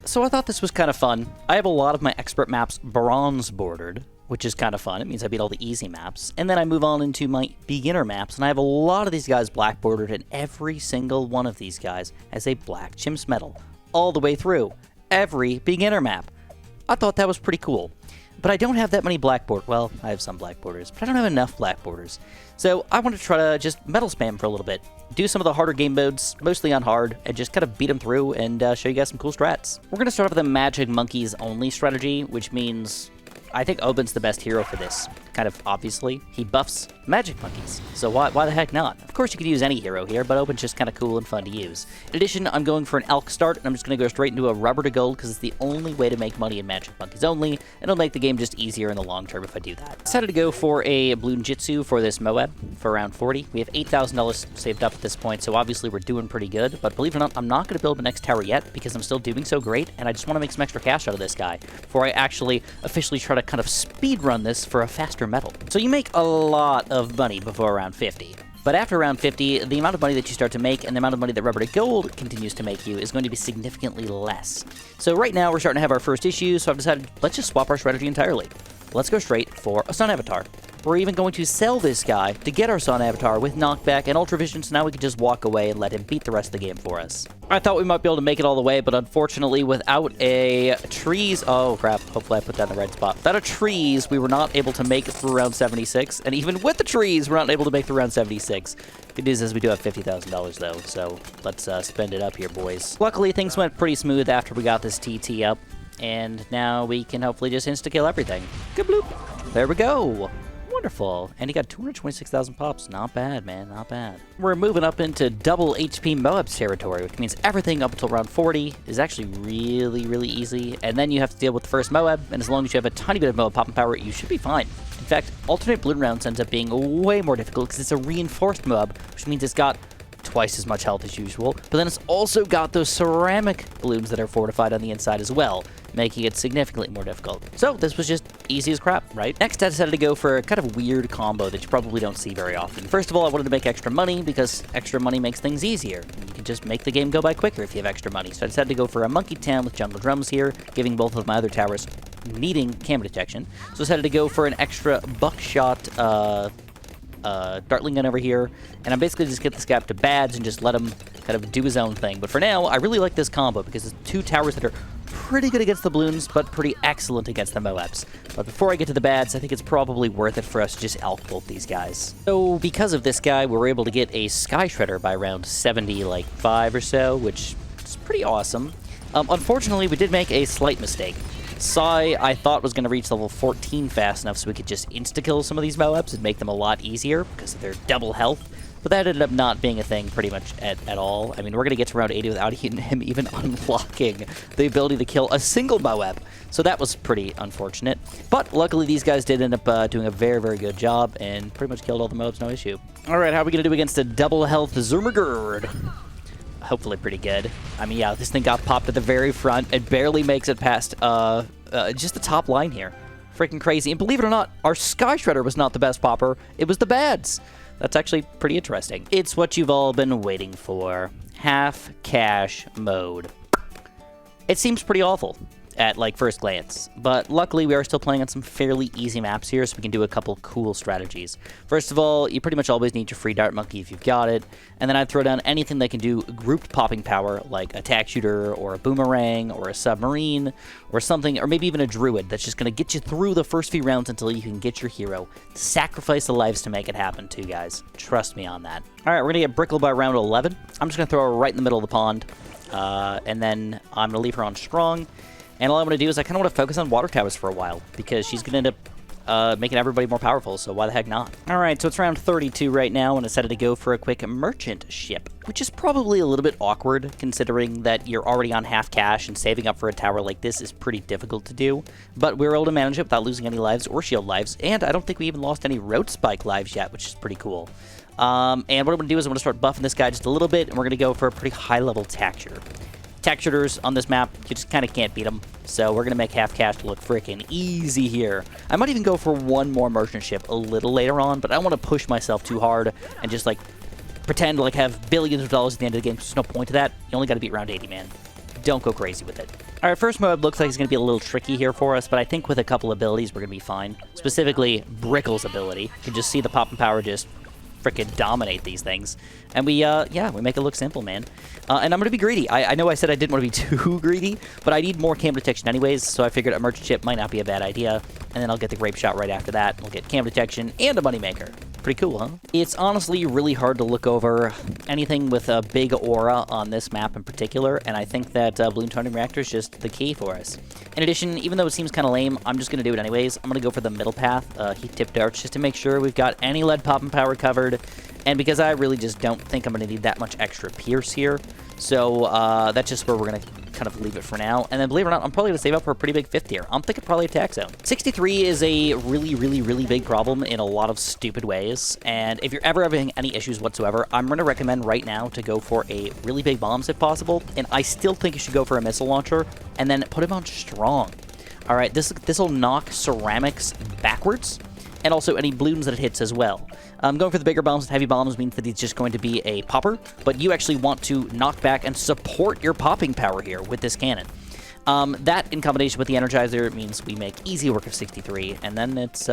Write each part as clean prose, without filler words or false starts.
So I thought this was kind of fun. I have a lot of my expert maps bronze bordered, which is kind of fun. It means I beat all the easy maps. And then I move on into my beginner maps, and I have a lot of these guys black bordered, and every single one of these guys has a black chimps medal all the way through every beginner map. I thought that was pretty cool. But I don't have that many black borders. Well, I have some black borders, but I don't have enough black borders. So I want to try to just medal spam for a little bit. Do some of the harder game modes, mostly on hard, and just kind of beat them through and show you guys some cool strats. We're going to start off with the magic monkeys only strategy, which means I think Oben's the best hero for this. Kind of obviously. He buffs magic monkeys. So why the heck not? Of course you could use any hero here, but Oben's just kind of cool and fun to use. In addition, I'm going for an elk start, and I'm just going to go straight into a rubber to gold because it's the only way to make money in magic monkeys only. It'll make the game just easier in the long term if I do that. Decided to go for a balloon jitsu for this Moab for around 40. We have $8,000 saved up at this point, so obviously we're doing pretty good. But believe it or not, I'm not going to build the next tower yet because I'm still doing so great, and I just want to make some extra cash out of this guy before I actually officially try to kind of speed run this for a faster medal. So you make a lot of money before around 50. But after around 50, the amount of money that you start to make and the amount of money that rubber to gold continues to make you is going to be significantly less. So right now we're starting to have our first issues, so I've decided let's just swap our strategy entirely. Let's go straight for a sun avatar. We're even going to sell this guy to get our sun avatar with knockback and ultra vision, so now we can just walk away and let him beat the rest of the game for us. I thought we might be able to make it all the way, but unfortunately without a trees... Oh crap, hopefully I put that in the right spot. Without a trees, we were not able to make it through round 76, and even with the trees, we're not able to make through round 76. Good news is we do have $50,000 though, so let's spend it up here, boys. Luckily, things went pretty smooth after we got this TT up, and now we can hopefully just insta-kill everything. Good bloop. There we go. Wonderful. And he got 226,000 pops. Not bad, man. Not bad. We're moving up into double HP Moabs Territory, which means everything up until round 40 is actually really, really easy. And then you have to deal with the first Moab, and as long as you have a tiny bit of Moab popping power, you should be fine. In fact, alternate balloon rounds ends up being way more difficult because it's a reinforced Moab, which means it's got twice as much health as usual, but then it's also got those ceramic balloons that are fortified on the inside as well, making it significantly more difficult. So this was just easy as crap, right? Next, I decided to go for a kind of weird combo that you probably don't see very often. First of all, I wanted to make extra money because extra money makes things easier. You can just make the game go by quicker if you have extra money. So I decided to go for a monkey town with jungle drums here, giving both of my other towers needing camera detection. So I decided to go for an extra buckshot Dartling gun over here, and I'm basically just get this guy up to bads and just let him kind of do his own thing. But for now, I really like this combo because it's two towers that are pretty good against the balloons, but pretty excellent against the Moabs. But before I get to the bads, I think it's probably worth it for us to just elk bolt these guys. So because of this guy, we were able to get a Sky Shredder by around 75 or so, which is pretty awesome. Unfortunately, we did make a slight mistake. Sai, I thought, was going to reach level 14 fast enough so we could just insta-kill some of these Moabs and make them a lot easier because of their double health. But that ended up not being a thing pretty much at all. I mean, we're going to get to round 80 without him even unlocking the ability to kill a single Moab. So that was pretty unfortunate. But luckily, these guys did end up doing a very, very good job and pretty much killed all the Moabs, no issue. All right, how are we going to do against a double health Zermagerd? Hopefully pretty good. I mean, yeah, this thing got popped at the very front. It barely makes it past just the top line here. Freaking crazy. And believe it or not, our Sky Shredder was not the best popper. It was the bads. That's actually pretty interesting. It's what you've all been waiting for. Half cash mode. It seems pretty awful at like first glance, but luckily we are still playing on some fairly easy maps here, so we can do a couple cool strategies. First of all, you pretty much always need your free dart monkey if you've got it, and then I'd throw down anything that can do grouped popping power, like a tack shooter or a boomerang or a submarine or something, or maybe even a druid that's just going to get you through the first few rounds until you can get your hero. Sacrifice the lives to make it happen too, guys. Trust me on that. All right, we're going to get Brickle by round 11. I'm just going to throw her right in the middle of the pond, and then I'm going to leave her on strong. And all I'm going to do is I kind of want to focus on water towers for a while, because she's going to end up making everybody more powerful, so why the heck not? Alright, so it's round 32 right now, and I decided to go for a quick merchant ship, which is probably a little bit awkward, considering that you're already on half cash, and saving up for a tower like this is pretty difficult to do. But we were able to manage it without losing any lives or shield lives, and I don't think we even lost any road spike lives yet, which is pretty cool. And what I'm going to do is I'm going to start buffing this guy just a little bit, and we're going to go for a pretty high-level tack shooter. Tack shooters on this map, you just kind of can't beat them. So we're going to make half cash look freaking easy here. I might even go for one more merchant ship a little later on, but I don't want to push myself too hard and just like pretend to like have billions of dollars at the end of the game. There's no point to that. You only got to beat round 80, man. Don't go crazy with it. All right, first Moab looks like it's going to be a little tricky here for us, but I think with a couple abilities, we're going to be fine. Specifically, Brickle's ability. You can just see the pop and power just freaking dominate these things. And we make it look simple, man. And I'm going to be greedy. I know I said I didn't want to be too greedy, but I need more cam detection anyways, so I figured a merchant ship might not be a bad idea. And then I'll get the grape shot right after that. We'll get cam detection and a moneymaker. Pretty cool, huh? It's honestly really hard to look over anything with a big aura on this map in particular, and I think that balloon turning reactor is just the key for us. In addition, even though it seems kind of lame, I'm just going to do it anyways. I'm going to go for the middle path, heat tip darts, just to make sure we've got any lead pop and power covered, and because I really just don't think I'm going to need that much extra pierce here, so that's just where we're going to kind of leave it for now. And then, believe it or not, I'm probably going to save up for a pretty big fifth here. I'm thinking probably attack zone. 63 is a really big problem in a lot of stupid ways, and if you're ever having any issues whatsoever, I'm going to recommend right now to go for a really big bombs if possible, and I still think you should go for a missile launcher, and then put him on strong. Alright, this will knock ceramics backwards, and also any balloons that it hits as well. Going for the bigger bombs and heavy bombs means that it's just going to be a popper, but you actually want to knock back and support your popping power here with this cannon. That, in combination with the Energizer, means we make easy work of 63, and then it's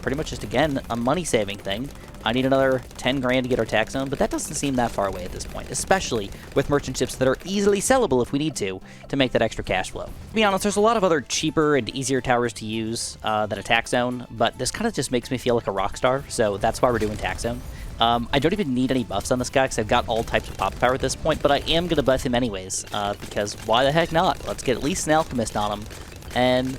pretty much just, again, a money-saving thing. I need another 10 grand to get our tax zone, but that doesn't seem that far away at this point, especially with merchant ships that are easily sellable if we need to make that extra cash flow. To be honest, there's a lot of other cheaper and easier towers to use than a tax zone, but this kind of just makes me feel like a rock star, so that's why we're doing tax zone. I don't even need any buffs on this guy because I've got all types of pop power at this point, but I am going to buff him anyways, because why the heck not? Let's get at least an alchemist on him, and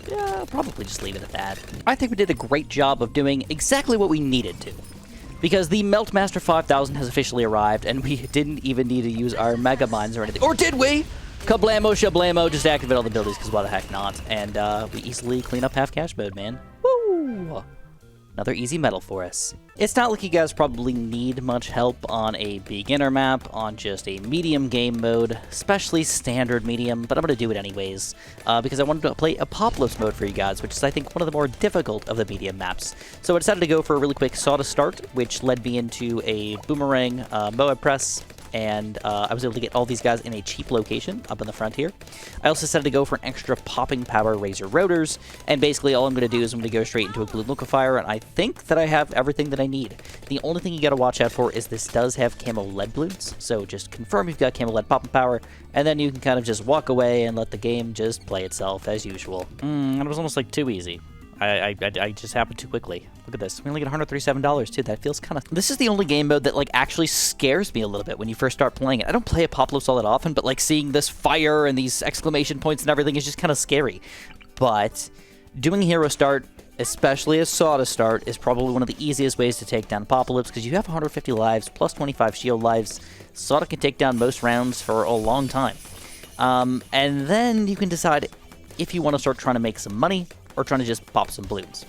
yeah, I'll probably just leave it at that. I think we did a great job of doing exactly what we needed to, because the Meltmaster 5000 has officially arrived, and we didn't even need to use our Mega Mines or anything. Or did we? Kablamo, shablamo, just activate all the abilities, because why the heck not? And we easily clean up half cash mode, man. Woo! Another easy medal for us. It's not like you guys probably need much help on a beginner map, on just a medium game mode, especially standard medium, but I'm going to do it anyways, because I wanted to play a Popless mode for you guys, which is, I think, one of the more difficult of the medium maps. So I decided to go for a really quick saw to start, which led me into a boomerang Moab press, and I was able to get all these guys in a cheap location up in the front here. I also decided to go for an extra popping power razor rotors, and basically all I'm going to do is I'm going to go straight into a balloon liquefier, and I think that I have everything that I need. The only thing you got to watch out for is this does have camo lead balloons, so just confirm you've got camo lead popping power, and then you can kind of just walk away and let the game just play itself as usual. That was almost like too easy. I just happened too quickly. Look at this. We only get $137 too. That feels kind of... This is the only game mode that, like, actually scares me a little bit when you first start playing it. I don't play Popless all that often, but, like, seeing this fire and these exclamation points and everything is just kind of scary. But doing Hero Start, especially as Saw to Start, is probably one of the easiest ways to take down Apocalypse, because you have 150 lives plus 25 shield lives. Saw can take down most rounds for a long time. And then you can decide if you want to start trying to make some money, or trying to just pop some balloons.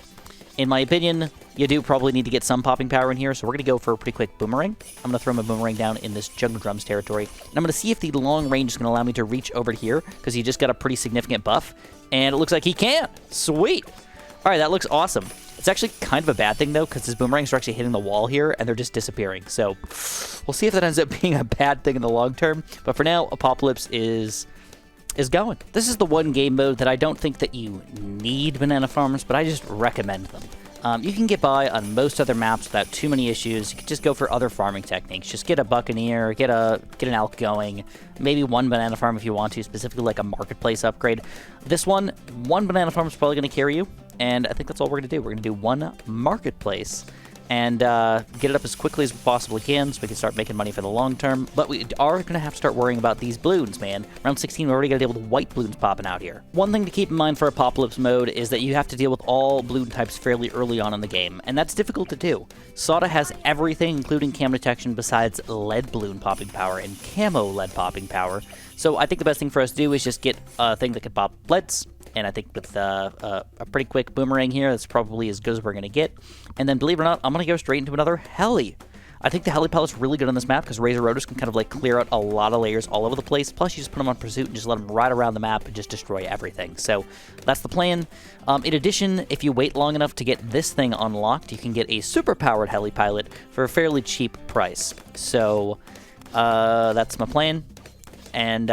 In my opinion, you do probably need to get some popping power in here, so we're going to go for a pretty quick boomerang. I'm going to throw my boomerang down in this Jungle Drums territory, and I'm going to see if the long range is going to allow me to reach over here, because he just got a pretty significant buff, and it looks like he can. Sweet! Alright, that looks awesome. It's actually kind of a bad thing, though, because his boomerangs are actually hitting the wall here, and they're just disappearing, so we'll see if that ends up being a bad thing in the long term, but for now, Apocalypse is going. This is the one game mode that I don't think that you need banana farms, but I just recommend them. You can get by on most other maps without too many issues. You can just go for other farming techniques. Just get a Buccaneer, get an Elk going, maybe one banana farm if you want to, specifically like a marketplace upgrade. This one banana farm is probably going to carry you, and I think that's all we're going to do. We're going to do one marketplace and get it up as quickly as we possibly can so we can start making money for the long term. But we are going to have to start worrying about these balloons, man. Round 16, we already got to deal with white balloons popping out here. One thing to keep in mind for Apocalypse mode is that you have to deal with all balloon types fairly early on in the game, and that's difficult to do. Sada has everything, including cam detection, besides lead balloon popping power and camo lead popping power. So I think the best thing for us to do is just get a thing that can pop leads, and I think with a pretty quick boomerang here, that's probably as good as we're going to get. And then, believe it or not, I'm going to go straight into another heli. I think the heli pilot's really good on this map because Razor Rotors can kind of like clear out a lot of layers all over the place. Plus, you just put them on pursuit and just let them ride around the map and just destroy everything. So that's the plan. In addition, if you wait long enough to get this thing unlocked, you can get a super-powered heli pilot for a fairly cheap price. So that's my plan. And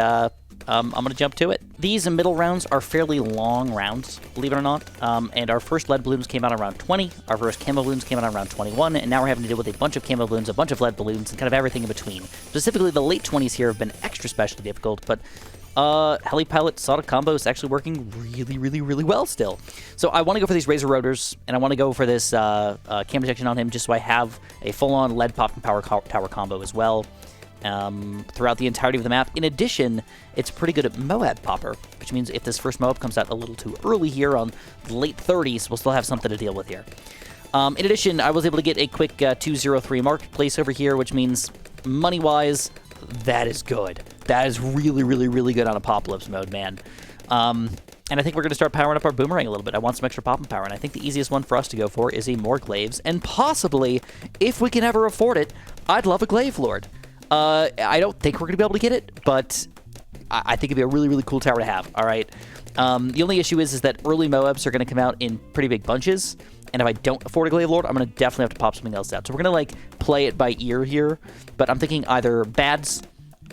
I'm going to jump to it. These middle rounds are fairly long rounds, believe it or not. And our first lead balloons came out around 20. Our first camo balloons came out around 21. And now we're having to deal with a bunch of camo balloons, a bunch of lead balloons, and kind of everything in between. Specifically, the late 20s here have been extra specially difficult, but heli pilot Sonic combo is actually working really, really, really well still. So I want to go for these Razor Rotors, and I want to go for this cam protection on him just so I have a full-on lead pop and power tower combo as well. Throughout the entirety of the map. In addition, it's pretty good at Moab Popper, which means if this first Moab comes out a little too early here on the late 30s, we'll still have something to deal with here. In addition, I was able to get a quick 203 marketplace over here, which means money-wise, that is good. That is really, really, really good on a Popless mode, man. And I think we're going to start powering up our Boomerang a little bit. I want some extra pop and power, and I think the easiest one for us to go for is a more Glaives, and possibly, if we can ever afford it, I'd love a Glaive Lord. I don't think we're going to be able to get it, but I think it'd be a really, really cool tower to have, all right? The only issue is that early Moabs are going to come out in pretty big bunches, and if I don't afford a Glaive Lord, I'm going to definitely have to pop something else out. So we're going to, like, play it by ear here, but I'm thinking either Bads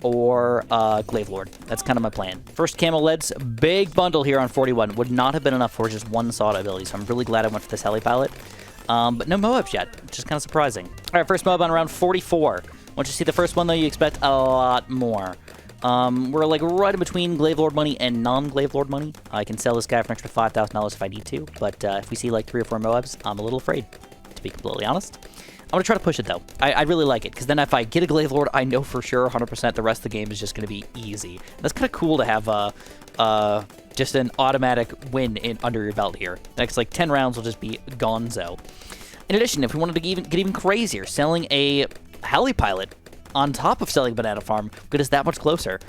or Glaive Lord. That's kind of my plan. First Camo Leads, big bundle here on 41. Would not have been enough for just one Sawed ability, so I'm really glad I went for this Heli Pilot. But no Moabs yet, which is kind of surprising. All right, first Moab on around 44. Once you see the first one, though, you expect a lot more. We're like right in between Glaive Lord money and non-Glaive Lord money. I can sell this guy for an extra $5,000 if I need to, but if we see like 3 or 4 Moabs, I'm a little afraid, to be completely honest. I'm going to try to push it, though. I really like it, because then if I get a Glaive Lord, I know for sure 100% the rest of the game is just going to be easy. That's kind of cool to have just an automatic win under your belt here. The next like 10 rounds will just be gonzo. In addition, if we wanted to get even crazier, selling a Heli Pilot on top of selling Banana Farm get us that much closer.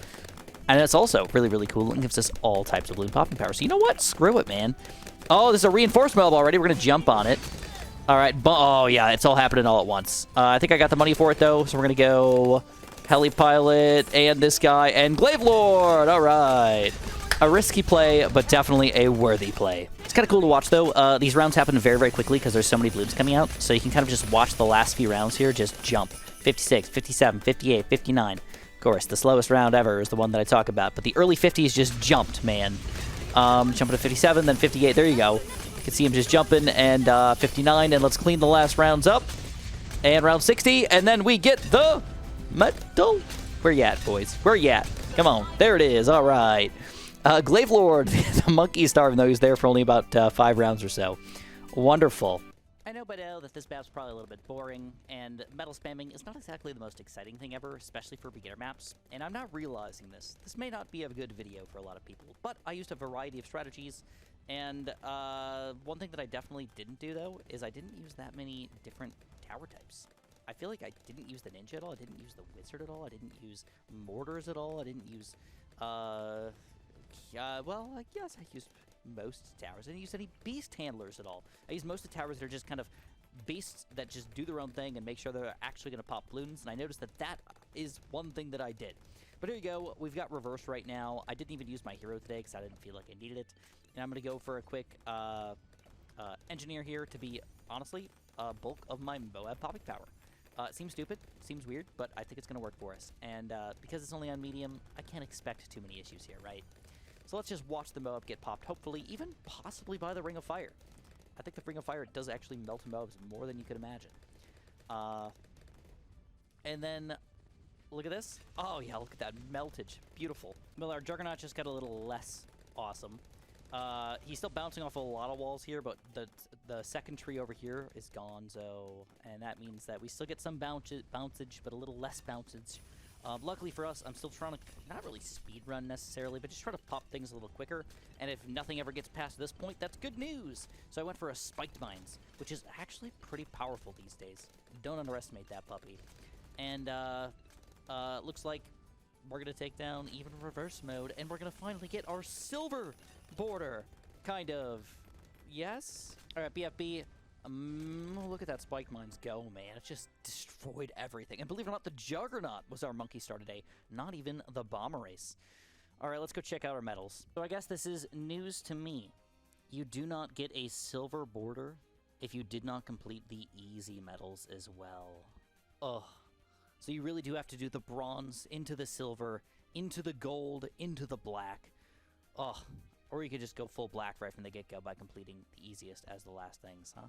And that's also really, really cool and gives us all types of balloon popping power. So you know what? Screw it, man. Oh, there's a reinforced Moab already. We're going to jump on it. All right. Oh, yeah. It's all happening all at once. I think I got the money for it, though. So we're going to go Heli Pilot and this guy and Glaive Lord. All right. A risky play, but definitely a worthy play. It's kind of cool to watch, though. These rounds happen very, very quickly because there's so many balloons coming out. So you can kind of just watch the last few rounds here just jump. 56, 57, 58, 59. Of course, the slowest round ever is the one that I talk about. But the early 50s just jumped, man. Jumping to 57, then 58. There you go. You can see him just jumping. And 59. And let's clean the last rounds up. And round 60. And then we get the medal. Where you at, boys? Where you at? Come on. There it is. All right. Glaive Lord, the monkey star, even though he was there for only about 5 rounds or so. Wonderful. I know by now that this map's probably a little bit boring, and medal spamming is not exactly the most exciting thing ever, especially for beginner maps, and I'm not realizing this. This may not be a good video for a lot of people, but I used a variety of strategies, and one thing that I definitely didn't do, though, is I didn't use that many different tower types. I feel like I didn't use the Ninja at all, I didn't use the Wizard at all, I didn't use Mortars at all, I didn't use, well, I guess I used most towers. I didn't use any beast handlers at all. I used most of the towers that are just kind of beasts that just do their own thing and make sure they're actually going to pop balloons, and I noticed that that is one thing that I did. But here you go. We've got reverse right now. I didn't even use my hero today because I didn't feel like I needed it. And I'm going to go for a quick engineer here to be, honestly, bulk of my Moab popping power. It seems stupid, seems weird, but I think it's going to work for us. And because it's only on medium, I can't expect too many issues here, right? So let's just watch the Moab get popped, hopefully, even possibly by the Ring of Fire. I think the Ring of Fire does actually melt Moabs more than you could imagine. And then, look at this. Oh, yeah, look at that meltage. Beautiful. Well, our Juggernaut just got a little less awesome. He's still bouncing off a lot of walls here, but the second tree over here is gonzo, and that means that we still get some bouncage, but a little less bouncage. Luckily for us, I'm still trying to, not really speed run necessarily, but just try to pop things a little quicker. And if nothing ever gets past this point, that's good news. So I went for a Spiked Mines, which is actually pretty powerful these days. Don't underestimate that puppy. And looks like we're going to take down even reverse mode, and we're going to finally get our silver border, kind of. Yes? All right, BFB. Look at that Spike Mines go, man. It just destroyed everything. And believe it or not, the Juggernaut was our monkey star today, not even the Bomber Race. All right, let's go check out our medals. So I guess this is news to me. You do not get a silver border if you did not complete the easy medals as well. Ugh. So you really do have to do the bronze into the silver into the gold, into the black. Oh, or you could just go full black right from the get-go by completing the easiest as the last things, huh?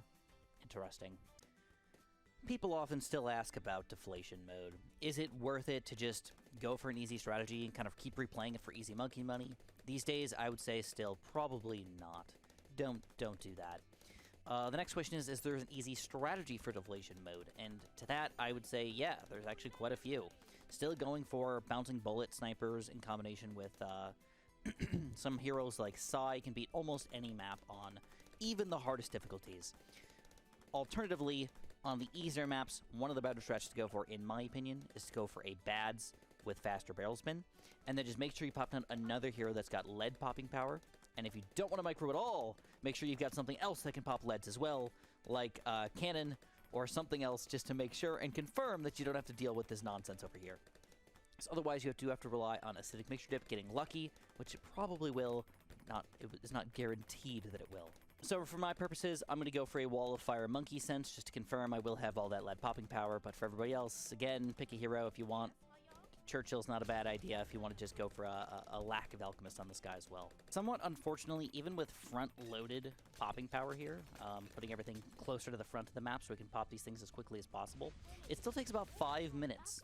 Interesting. People often still ask about deflation mode. Is it worth it to just go for an easy strategy and kind of keep replaying it for easy monkey money? These days, I would say still probably not. Don't do that. The next question is there an easy strategy for deflation mode? And to that, I would say, yeah, there's actually quite a few. Still going for bouncing bullet snipers in combination with some heroes like Sai can beat almost any map on even the hardest difficulties. Alternatively, on the easier maps, one of the better strategies to go for, in my opinion, is to go for a Bads with faster barrel spin, and then just make sure you pop down another hero that's got lead popping power. And if you don't want to micro at all, make sure you've got something else that can pop leads as well, like cannon or something else, just to make sure and confirm that you don't have to deal with this nonsense over here. So otherwise, you have to rely on acidic mixture dip getting lucky, which it probably will. It's not guaranteed that it will. So for my purposes, I'm going to go for a Wall of Fire Monkey Sense, just to confirm I will have all that lead popping power. But for everybody else, again, pick a hero if you want. Churchill's not a bad idea if you want to just go for a lack of Alchemist on this guy as well. Somewhat unfortunately, even with front-loaded popping power here, putting everything closer to the front of the map so we can pop these things as quickly as possible, it still takes about 5 minutes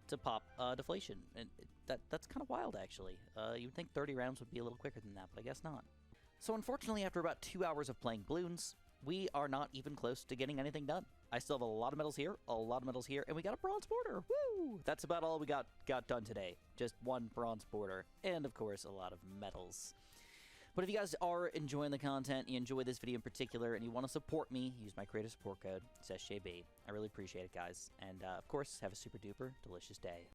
to pop Deflation, and that's kind of wild, actually. You would think 30 rounds would be a little quicker than that, but I guess not. So unfortunately, after about 2 hours of playing Bloons, we are not even close to getting anything done. I still have a lot of medals here, and we got a bronze border. Woo! That's about all we got done today. Just one bronze border, and of course, a lot of medals. But if you guys are enjoying the content, you enjoy this video in particular, and you want to support me, use my creator support code, it's SJB. I really appreciate it, guys. And of course, have a super duper delicious day.